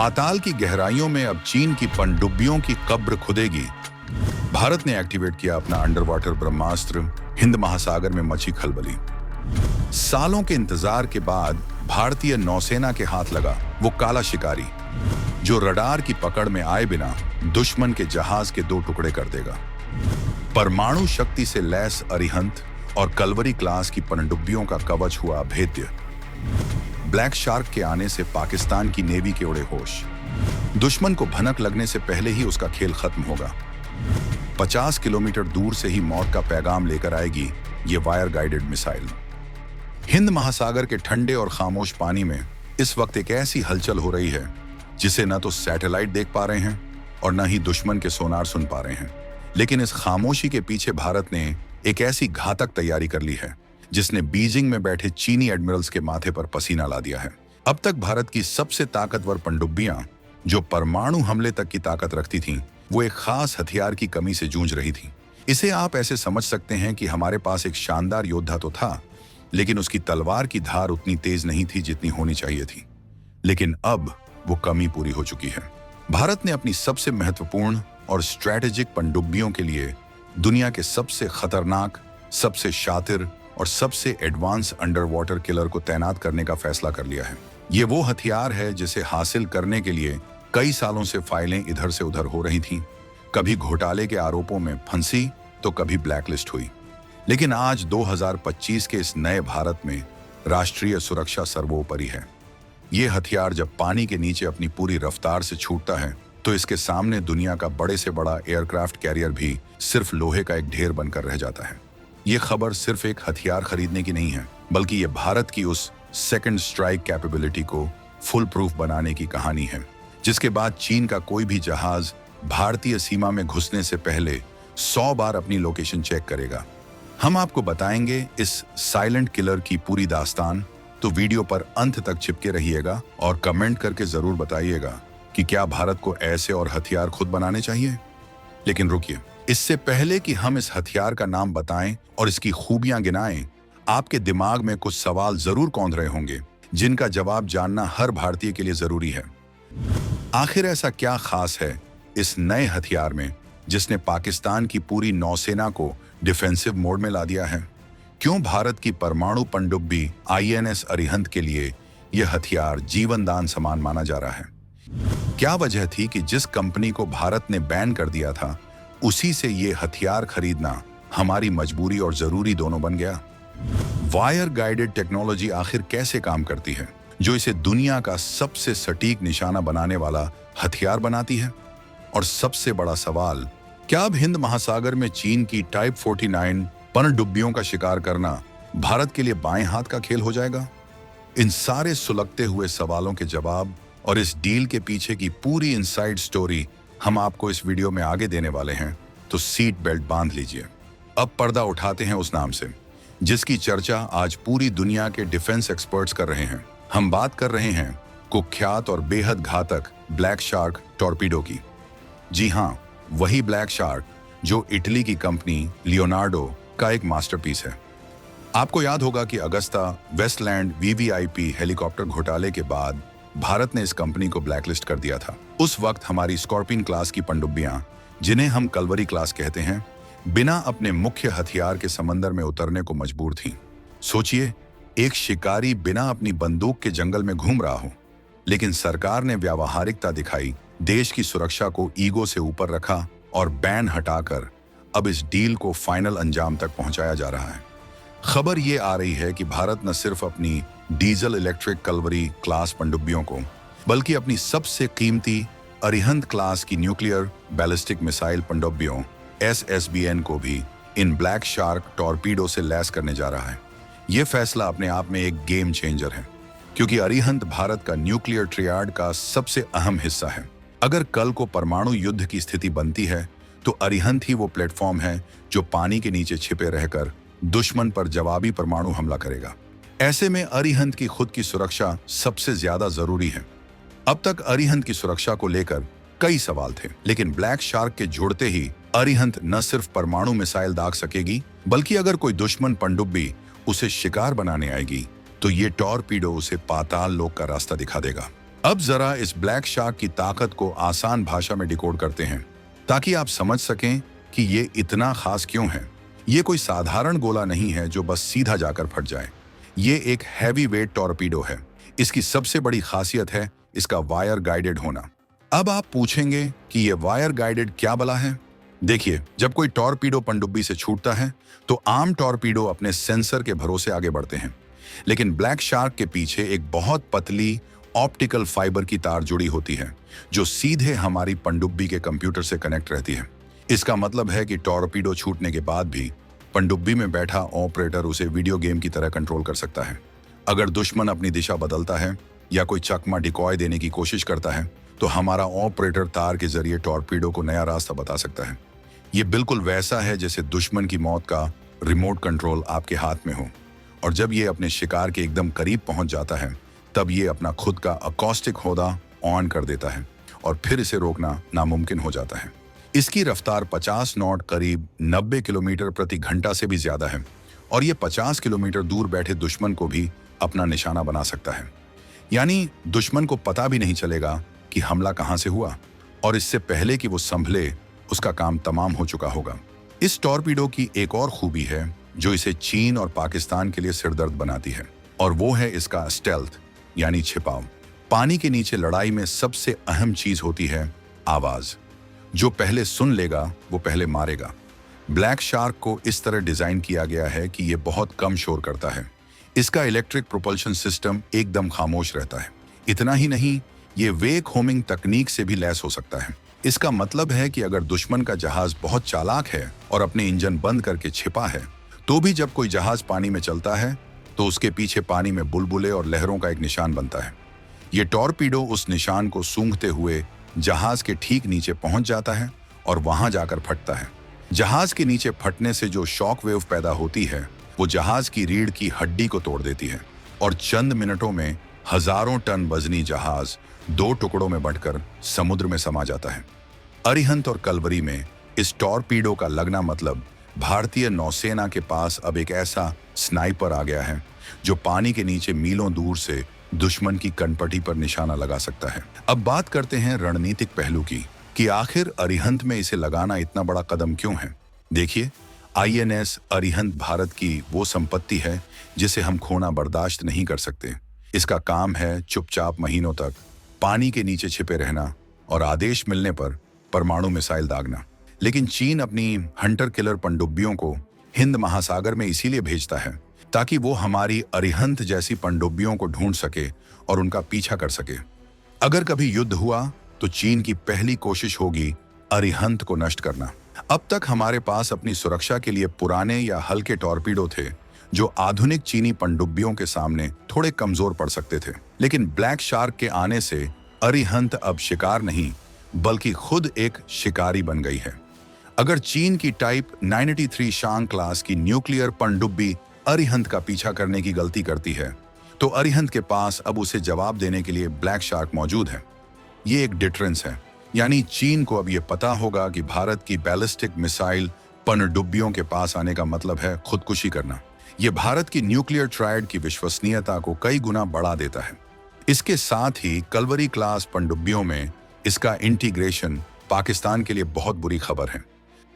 पाताल की गहराइयों में अब चीन की पनडुब्बियों की कब्र खुदेगी। भारत ने एक्टिवेट किया अपना अंडर वाटर ब्रह्मास्त्र। हिंद महासागर में मची खलबली। सालों के इंतजार के बाद भारतीय नौसेना के हाथ लगा वो काला शिकारी, जो रडार की पकड़ में आए बिना दुश्मन के जहाज के 2 टुकड़े कर देगा। परमाणु शक्ति से लैस अरिहंत और कलवरी क्लास की पनडुब्बियों का कवच हुआ अभेद्य। ब्लैक शार्क के आने से पाकिस्तान की नेवी के उड़े होश। दुश्मन को भनक लगने से पहले ही उसका खेल खत्म होगा। 50 किलोमीटर दूर से ही मौत का पैगाम लेकर आएगी ये वायर गाइडेड मिसाइल। हिंद महासागर के ठंडे और खामोश पानी में इस वक्त एक ऐसी हलचल हो रही है जिसे न तो सैटेलाइट देख पा रहे हैं और न ही दुश्मन के सोनार सुन पा रहे हैं। लेकिन इस खामोशी के पीछे भारत ने एक ऐसी घातक तैयारी कर ली है जिसने बीजिंग में बैठे चीनी एडमिरल्स के माथे पर पसीना ला दिया है। अब तक भारत की सबसे ताकतवर पनडुब्बियां, जो परमाणु हमले तक की ताकत रखती थीं, वो एक खास हथियार की कमी से जूझ रही थीं। इसे आप ऐसे समझ सकते हैं कि हमारे पास एक शानदार योद्धा तो था, लेकिन उसकी तलवार की धार उतनी तेज नहीं थी जितनी होनी चाहिए थी। लेकिन अब वो कमी पूरी हो चुकी है। भारत ने अपनी सबसे महत्वपूर्ण और स्ट्रैटेजिक पनडुब्बियों के लिए दुनिया के सबसे खतरनाक, सबसे शातिर और सबसे एडवांस अंडर वाटर किलर को तैनात करने का फैसला कर लिया है। ये वो हथियार है जिसे हासिल करने के लिए कई सालों से फाइलें इधर से उधर हो रही थीं। कभी घोटाले के आरोपों में फंसी तो कभी ब्लैकलिस्ट हुई। लेकिन आज 2025 के इस नए भारत में राष्ट्रीय सुरक्षा सर्वोपरि है। ये हथियार जब पानी के नीचे अपनी पूरी रफ्तार से छूटता है तो इसके सामने दुनिया का बड़े से बड़ा एयरक्राफ्ट कैरियर भी सिर्फ लोहे का एक ढेर बनकर रह जाता है। ये खबर सिर्फ एक हथियार खरीदने की नहीं है, बल्कि ये भारत की उस सेकंड स्ट्राइक कैपेबिलिटी को फुल प्रूफ बनाने की कहानी है, जिसके बाद चीन का कोई भी जहाज भारतीय सीमा में घुसने से पहले 100 बार अपनी लोकेशन चेक करेगा। हम आपको बताएंगे इस साइलेंट किलर की पूरी दास्तान, तो वीडियो पर अंत तक चिपके रहिएगा और कमेंट करके जरूर बताइएगा कि क्या भारत को ऐसे और हथियार खुद बनाने चाहिए। लेकिन रुकिए, इससे पहले कि हम इस हथियार का नाम बताएं और इसकी खूबियां गिनाएं, आपके दिमाग में कुछ सवाल जरूर कौंध रहे होंगे जिनका जवाब जानना हर भारतीय के लिए जरूरी है। आखिर ऐसा क्या खास है इस नए हथियार में जिसने पाकिस्तान की पूरी नौसेना को डिफेंसिव मोड में ला दिया है? क्यों भारत की परमाणु पनडुब्बी INS अरिहंत के लिए यह हथियार जीवनदान समान माना जा रहा है? क्या वजह थी कि जिस कंपनी को भारत ने बैन कर दिया था उसी से ये हथियार खरीदना हमारी मजबूरी और जरूरी दोनों बन गया? वायर गाइडेड टेक्नोलॉजी आखिर कैसे काम करती है जो इसे दुनिया का सबसे सटीक निशाना बनाने वाला हथियार बनाती है? और सबसे बड़ा सवाल, क्या अब हिंद महासागर में चीन की टाइप 49 पनडुब्बियों का शिकार करना भारत के लिए बाएं हाथ का खेल हो जाएगा? इन सारे सुलगते हुए सवालों के जवाब और इस डील के पीछे की पूरी इनसाइड स्टोरी हम आपको इस वीडियो में आगे देने वाले हैं, तो सीट बेल्ट बांध लीजिए। अब पर्दा उठाते हैं उस नाम से जिसकी चर्चा आज पूरी दुनिया के डिफेंस एक्सपर्ट्स कर रहे हैं। हम बात कर रहे हैं कुख्यात और बेहद घातक ब्लैक शार्क टॉर्पीडो की। जी हाँ, वही ब्लैक शार्क जो इटली की कंपनी लियोनार्डो का एक मास्टरपीस है। आपको याद होगा कि अगस्ता वेस्टलैंड VVIP हेलीकॉप्टर घोटाले के बाद भारत ने इस कंपनी को ब्लैकलिस्ट कर दिया था। उस वक्त हमारी स्कॉर्पियन क्लास की पनडुब्बियां, जिन्हें हम कलवरी क्लास कहते हैं, बिना अपने मुख्य हथियार के समंदर में उतरने को मजबूर थीं। सोचिए, एक शिकारी बिना अपनी बंदूक के जंगल में घूम रहा हो, लेकिन सरकार ने व्यावहारिकता दिखाई, देश की सुरक्षा को ईगो से ऊपर रखा और बैन हटाकर अब इस डील को फाइनल अंजाम तक पहुंचाया जा रहा है। खबर ये आ रही है कि भारत न सिर्फ अपनी डीजल इलेक्ट्रिक कलवरी क्लास पनडुब्बियों को, बल्कि अपनी सबसे कीमती अरिहंत क्लास की न्यूक्लियर बैलिस्टिक मिसाइल पनडुब्बियों SSBN को भी इन ब्लैक शार्क टॉर्पीडो से लैस करने जा रहा है। यह फैसला अपने आप में एक गेम चेंजर है, क्योंकि अरिहंत भारत का न्यूक्लियर ट्रियाड का सबसे अहम हिस्सा है। अगर कल को परमाणु युद्ध की स्थिति बनती है तो अरिहंत ही वो प्लेटफॉर्म है जो पानी के नीचे छिपे रहकर दुश्मन पर जवाबी परमाणु हमला करेगा। ऐसे में अरिहंत की खुद की सुरक्षा सबसे ज्यादा जरूरी है। अब तक अरिहंत की सुरक्षा को लेकर कई सवाल थे, लेकिन ब्लैक शार्क के जुड़ते ही अरिहंत न सिर्फ परमाणु मिसाइल दाग सकेगी, बल्कि अगर कोई दुश्मन पनडुब्बी उसे शिकार बनाने आएगी तो ये टॉर्पीडो उसे पाताल लोक का रास्ता दिखा देगा। अब जरा इस ब्लैक शार्क की ताकत को आसान भाषा में डिकोड करते हैं ताकि आप समझ सकें कि ये इतना खास क्यों है। ये कोई साधारण गोला नहीं है जो बस सीधा जाकर फट जाए। ये एक हैवी वेट टॉर्पीडो है। इसकी सबसे बड़ी खासियत है इसका वायर गाइडेड होना। अब आप पूछेंगे कि ये वायर गाइडेड क्या बला है? देखिए, जब कोई टॉर्पीडो पनडुब्बी से छूटता है तो आम टॉर्पीडो अपने सेंसर के भरोसे आगे बढ़ते हैं, लेकिन ब्लैक शार्क के पीछे एक बहुत पतली ऑप्टिकल फाइबर की तार जुड़ी होती है जो सीधे हमारी पनडुब्बी के कंप्यूटर से कनेक्ट रहती है। इसका मतलब है कि टॉर्पीडो छूटने के बाद भी पनडुब्बी में बैठा ऑपरेटर उसे वीडियो गेम की तरह कंट्रोल कर सकता है। अगर दुश्मन अपनी दिशा बदलता है या कोई चकमा डिकॉय देने की कोशिश करता है तो हमारा ऑपरेटर तार के जरिए टॉर्पीडो को नया रास्ता बता सकता है। ये बिल्कुल वैसा है जैसे दुश्मन की मौत का रिमोट कंट्रोल आपके हाथ में हो, और जब ये अपने शिकार के एकदम करीब पहुंच जाता है तब ये अपना खुद का अकॉस्टिक होदा ऑन कर देता है और फिर इसे रोकना नामुमकिन हो जाता है। इसकी रफ्तार 50 नॉट करीब 90 किलोमीटर प्रति घंटा से भी ज्यादा है और ये 50 किलोमीटर दूर बैठे दुश्मन को भी अपना निशाना बना सकता है। यानी दुश्मन को पता भी नहीं चलेगा कि हमला कहां से हुआ, और इससे पहले कि वो संभले उसका काम तमाम हो चुका होगा। इस टॉर्पीडो की एक और खूबी है जो इसे चीन और पाकिस्तान के लिए सिरदर्द बनाती है, और वो है इसका स्टेल्थ यानी छिपाव। पानी के नीचे लड़ाई में सबसे अहम चीज होती है आवाज। जो पहले सुन लेगा वो पहले मारेगा। ब्लैक शार्क को इस तरह डिजाइन किया गया है कि ये बहुत कम शोर करता है। इसका इलेक्ट्रिक प्रोपल्शन सिस्टम एकदम खामोश रहता है। इतना ही नहीं, ये वेक होमिंग तकनीक से भी लैस हो सकता है। इसका मतलब है कि अगर दुश्मन का जहाज बहुत चालाक है और अपने इंजन बंद करके छिपा है, तो भी जब कोई जहाज पानी में चलता है तो उसके पीछे पानी में बुलबुले और लहरों का एक निशान बनता है। ये टॉर्पीडो उस निशान को सूंघते हुए जहाज के ठीक नीचे पहुंच जाता है और वहां जाकर फटता है। जहाज के नीचे फटने से जो शॉक वेव पैदा होती है वो जहाज की रीढ़ की हड्डी को तोड़ देती है और चंद मिनटों में हजारों टन वजनी जहाज 2 टुकड़ों में बंटकर समुद्र में समा जाता है। अरिहंत और कलवरी में इस टॉर्पीडो का लगना मतलब भारतीय नौसेना के पास अब एक ऐसा स्नाइपर आ गया है जो पानी के नीचे मीलों दूर से दुश्मन की कनपटी पर निशाना लगा सकता है। अब बात करते हैं रणनीतिक पहलू की कि आखिर अरिहंत में इसे लगाना इतना बड़ा कदम क्यों है। देखिए, INS अरिहंत भारत की वो संपत्ति है जिसे हम खोना बर्दाश्त नहीं कर सकते। इसका काम है चुपचाप महीनों तक पानी के नीचे छिपे रहना और आदेश मिलने पर परमाणु मिसाइल दागना। लेकिन चीन अपनी हंटर किलर पनडुब्बियों को हिंद महासागर में इसीलिए भेजता है ताकि वो हमारी अरिहंत जैसी पनडुब्बियों को ढूंढ सके और उनका पीछा कर सके। अगर कभी युद्ध हुआ तो चीन की पहली कोशिश होगी अरिहंत को नष्ट करना। अब तक हमारे पास अपनी सुरक्षा के लिए पुराने या हल्के टॉर्पीडो थे जो आधुनिक चीनी पनडुब्बियों के सामने थोड़े कमजोर पड़ सकते थे, लेकिन ब्लैक शार्क के आने से अरिहंत अब शिकार नहीं बल्कि खुद एक शिकारी बन गई है। अगर चीन की टाइप 93 शांग क्लास की न्यूक्लियर पनडुब्बी अरिहंत का पीछा करने की गलती करती है तो अरिहंत के पास अब उसे जवाब देने के लिए ब्लैक शार्क मौजूद है। ये एक डिटरेंस है, यानी चीन को अब ये पता होगा कि भारत की बैलिस्टिक मिसाइल पनडुब्बियों के पास आने का मतलब है खुदकुशी करना। ये भारत की न्यूक्लियर ट्रायड की विश्वसनीयता को कई गुना बढ़ा देता है। इसके साथ ही कलवरी क्लास पनडुब्बियों में इसका इंटीग्रेशन पाकिस्तान के लिए बहुत बुरी खबर है।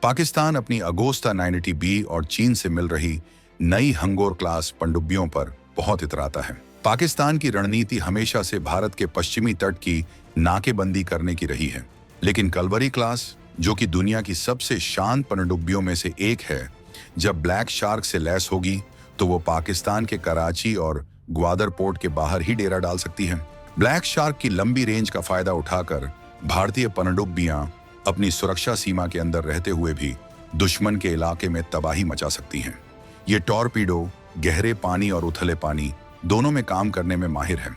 पाकिस्तान अपनी अगोस्ता 90B और चीन से मिल रही नई हंगोर क्लास पनडुब्बियों पर बहुत इतराता है। पाकिस्तान की रणनीति हमेशा से भारत के पश्चिमी तट की नाकेबंदी करने की रही है, लेकिन कलवरी क्लास, जो कि दुनिया की सबसे शांत पनडुब्बियों में से एक है, जब ब्लैक शार्क से लैस होगी तो वो पाकिस्तान के कराची और ग्वादर पोर्ट के बाहर ही डेरा डाल सकती है। ब्लैक शार्क की लंबी रेंज का फायदा उठाकर भारतीय पनडुब्बियां अपनी सुरक्षा सीमा के अंदर रहते हुए भी दुश्मन के इलाके में तबाही मचा सकती हैं। ये टॉर्पीडो गहरे पानी और उथले पानी दोनों में काम करने में माहिर है।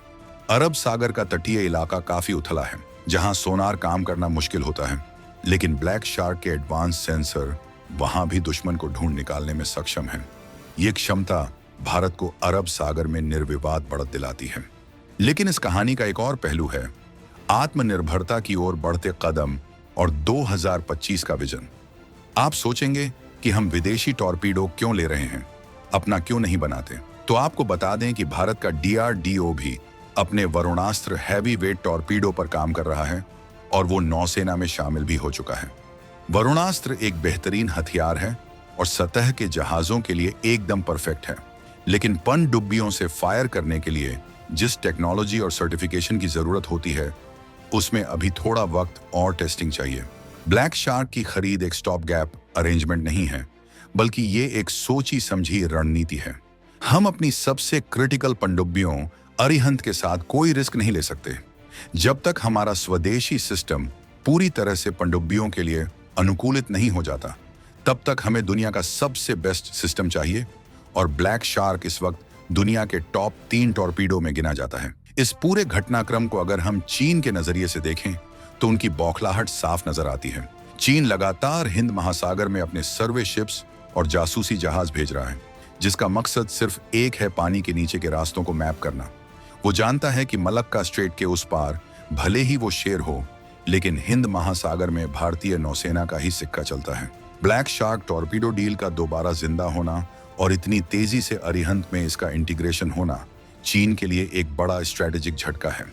अरब सागर का तटीय इलाका काफी उथला है जहां सोनार काम करना मुश्किल होता है, लेकिन ब्लैक शार्क के एडवांस सेंसर वहां भी दुश्मन को ढूंढ निकालने में सक्षम है। ये क्षमता भारत को अरब सागर में निर्विवाद बढ़त दिलाती है। लेकिन इस कहानी का एक और पहलू है आत्मनिर्भरता की ओर बढ़ते कदम और 2025 का विजन। आप सोचेंगे कि हम विदेशी टॉर्पीडो क्यों ले रहे हैं, अपना क्यों नहीं बनाते? तो आपको बता दें कि भारत का DRDO भी अपने वरुणास्त्र हैवी वेट टॉर्पीडो पर काम कर रहा है और वो नौसेना में शामिल भी हो चुका है। वरुणास्त्र एक बेहतरीन हथियार है और सतह के जहाजों के लिए एकदम परफेक्ट है, लेकिन पनडुब्बियों से फायर करने के लिए जिस टेक्नोलॉजी और सर्टिफिकेशन की जरूरत होती है उसमें अभी थोड़ा वक्त और टेस्टिंग चाहिए। ब्लैक शार्क की खरीद एक स्टॉप गैप अरेंजमेंट नहीं है, बल्कि ये एक सोची समझी रणनीति है। हम अपनी सबसे क्रिटिकल पनडुब्बियों अरिहंत के साथ कोई रिस्क नहीं ले सकते जब तक हमारा स्वदेशी सिस्टम पूरी तरह से पनडुब्बियों के लिए अनुकूलित नहीं हो जाता। तब तक हमें दुनिया का सबसे बेस्ट सिस्टम चाहिए और ब्लैक शार्क इस वक्त दुनिया के टॉप 3 टॉर्पीडो में गिना जाता है। इस पूरे घटनाक्रम को अगर हम चीन के नजरिए से देखें तो उनकी बौखलाहट साफ नजर आती है। चीन लगातार हिंद महासागर में अपने सर्वे शिप्स और जासूसी जहाज भेज रहा है, जिसका मकसद सिर्फ एक है, पानी के नीचे के रास्तों को मैप करना। वो जानता है कि मलक्का स्ट्रेट के उस पार भले ही वो शेर हो, लेकिन हिंद महासागर में भारतीय नौसेना का ही सिक्का चलता है। ब्लैक शार्क टॉर्पीडो डील का दोबारा जिंदा होना और इतनी तेजी से अरिहंत में इसका इंटीग्रेशन होना चीन के लिए एक बड़ा स्ट्रेटेजिक झटका है।